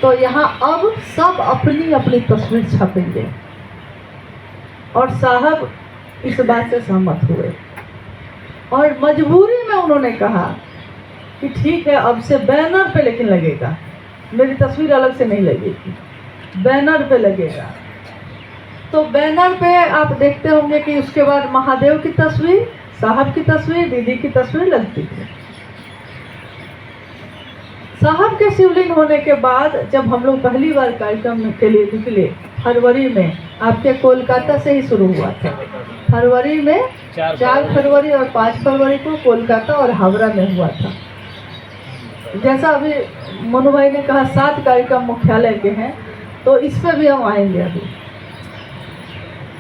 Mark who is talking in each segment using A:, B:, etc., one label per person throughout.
A: तो यहाँ अब सब अपनी अपनी तस्वीर छपेंगे और साहब इस बात से सहमत हुए और मजबूरी में उन्होंने कहा कि ठीक है अब से बैनर पे लेकिन लगेगा, मेरी तस्वीर अलग से नहीं लगेगी, बैनर पे लगेगा। तो बैनर पे आप देखते होंगे कि उसके बाद महादेव की तस्वीर, साहब की तस्वीर, दीदी की तस्वीर लगती थी। साहब के शिवलिंग होने के बाद जब हम लोग पहली बार कार्यक्रम के लिए निकले फरवरी में, आपके कोलकाता से ही शुरू हुआ था। फरवरी में 4 फरवरी और 5 फरवरी को कोलकाता और हावड़ा में हुआ था। जैसा अभी मनु भाई ने कहा 7 कार्यक्रम मुख्यालय के हैं, तो इस पे भी हम आएंगे अभी।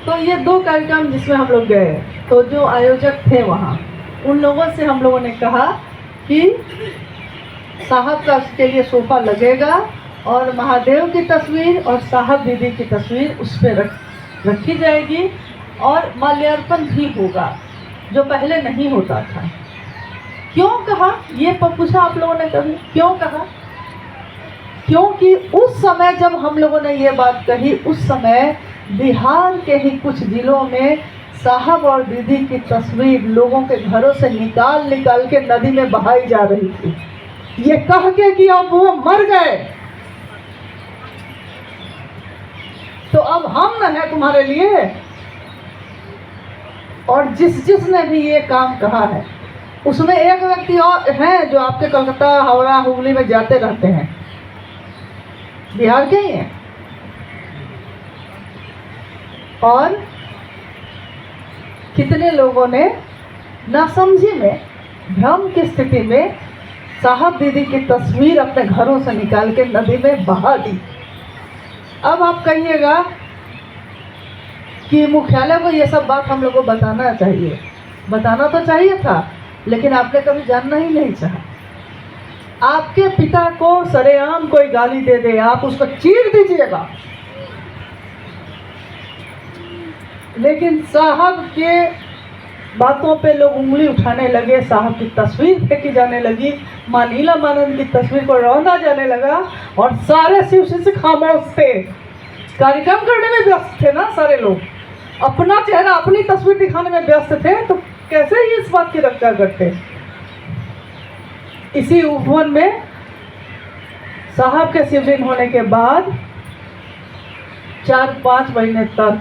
A: तो ये 2 कार्यक्रम जिसमें हम लोग गए, तो जो आयोजक थे वहाँ, उन लोगों से हम लोगों ने कहा कि साहब का उसके लिए सोफा लगेगा और महादेव की तस्वीर और साहब दीदी की तस्वीर उस पर रखी जाएगी और माल्यार्पण भी होगा, जो पहले नहीं होता था। क्यों कहा ये पूछा आप लोगों ने कभी, क्यों कहा? क्योंकि उस समय जब हम लोगों ने ये बात कही, उस समय बिहार के ही कुछ जिलों में साहब और दीदी की तस्वीर लोगों के घरों से निकाल के नदी में बहाई जा रही थी, ये कह के कि अब वो मर गए, तो अब हम न है तुम्हारे लिए। और जिसने भी ये काम कहा है, उसमें एक व्यक्ति और हैं जो आपके कलकत्ता, हावड़ा, हुगली में जाते रहते हैं, बिहार के ही हैं। और कितने लोगों ने नासमझी में, भ्रम की स्थिति में साहब दीदी की तस्वीर अपने घरों से निकाल के नदी में बहा दी। अब आप कहिएगा कि मुख्यालय को ये सब बात हम लोग को बताना चाहिए, बताना तो चाहिए था, लेकिन आपने कभी जानना ही नहीं चाहा। आपके पिता को सरेआम कोई गाली दे दे, आप उसको चीर दीजिएगा, लेकिन साहब के बातों पे लोग उंगली उठाने लगे, साहब की तस्वीर फेंकी जाने लगी, मां नीलमानंद की तस्वीर को रौंदा जाने लगा और सारे शिव से खामोश थे। कार्यक्रम करने में व्यस्त थे ना सारे लोग, अपना चेहरा, अपनी तस्वीर दिखाने में व्यस्त थे, तो कैसे ही इस बात की रक्षा करते। इसी उपवन में साहब के शिवलिंग होने के बाद 4-5 महीने तक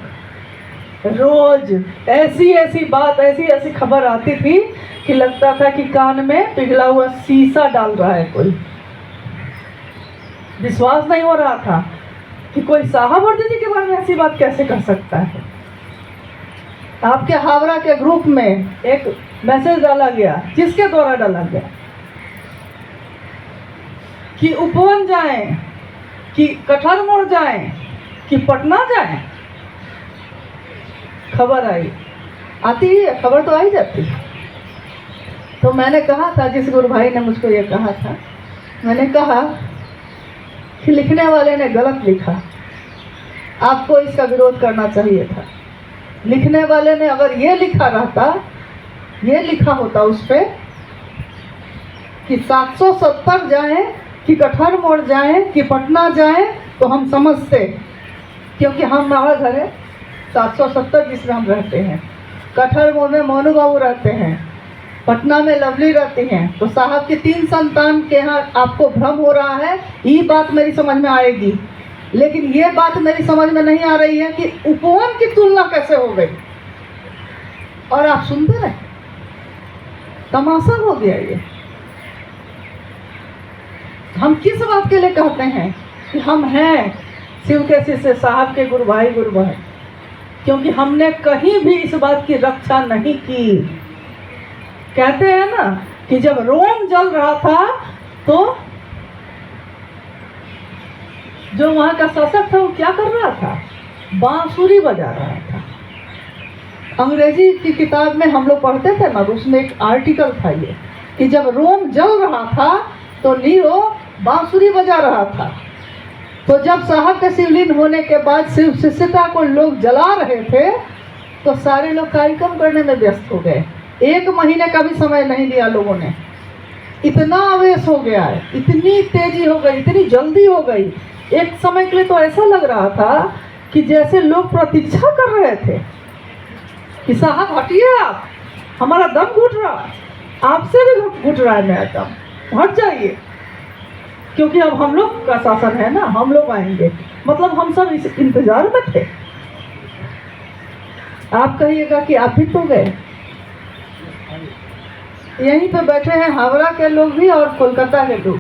A: रोज ऐसी बात, ऐसी खबर आती थी कि लगता था कि कान में पिघला हुआ शीशा डाल रहा है कोई। विश्वास नहीं हो रहा था कि कोई साहब और दीदी के बारे में ऐसी बात कैसे कर सकता है। आपके हावड़ा के ग्रुप में एक मैसेज डाला गया, जिसके द्वारा डाला गया कि उपवन जाएं, कि कठर मोड़ जाएं, कि पटना जाएं। खबर आई, आती है खबर तो आई जाती है। तो मैंने कहा था, जिस गुरु भाई ने मुझको ये कहा था, मैंने कहा कि लिखने वाले ने गलत लिखा, आपको इसका विरोध करना चाहिए था। लिखने वाले ने अगर ये लिखा रहता, ये लिखा होता उस पर कि 770 जाएं, कि कठर मोड़ जाएं, कि पटना जाएं, तो हम समझते, क्योंकि हमारा घर है 770 जिसमें हम रहते हैं। कठर मोड़ में मोनू बाबू रहते हैं, पटना में लवली रहती हैं। तो साहब की 3 संतान के यहाँ आपको भ्रम हो रहा है, ये बात मेरी समझ में आएगी, लेकिन ये बात मेरी समझ में नहीं आ रही है कि उपवन की तुलना कैसे हो गई। और आप सुनते रहे, तमाशा हो गया ये। हम किस बात के लिए कहते हैं कि हम हैं शिव के शिष्य, साहब के गुरु भाई, क्योंकि हमने कहीं भी इस बात की रक्षा नहीं की। कहते हैं ना कि जब रोम जल रहा था तो जो वहाँ का शासक था वो क्या कर रहा था? बांसुरी बजा रहा था। अंग्रेजी की किताब में हम लोग पढ़ते थे ना, उसमें एक आर्टिकल था ये कि जब रोम जल रहा था तो नीरो बांसुरी बजा रहा था। तो जब साहब के शिवलिंग होने के बाद शिव शिष्यता को लोग जला रहे थे तो सारे लोग कार्यक्रम करने में व्यस्त हो गए। 1 महीने का भी समय नहीं लिया लोगों ने। इतना आवेश हो गया है, इतनी तेजी हो गई, इतनी जल्दी हो गई। एक समय के लिए तो ऐसा लग रहा था कि जैसे लोग प्रतीक्षा कर रहे थे कि साहब हटिए, आप, हमारा दम घुट रहा, आपसे भी घुट रहा है मेरा दम, हट जाइए, क्योंकि अब हम लोग का शासन है ना, हम लोग आएंगे। मतलब हम सब इस इंतजार में थे। आप कहिएगा कि आप भी तो गए। यहीं पे बैठे हैं हावड़ा के लोग भी और कोलकाता के लोग।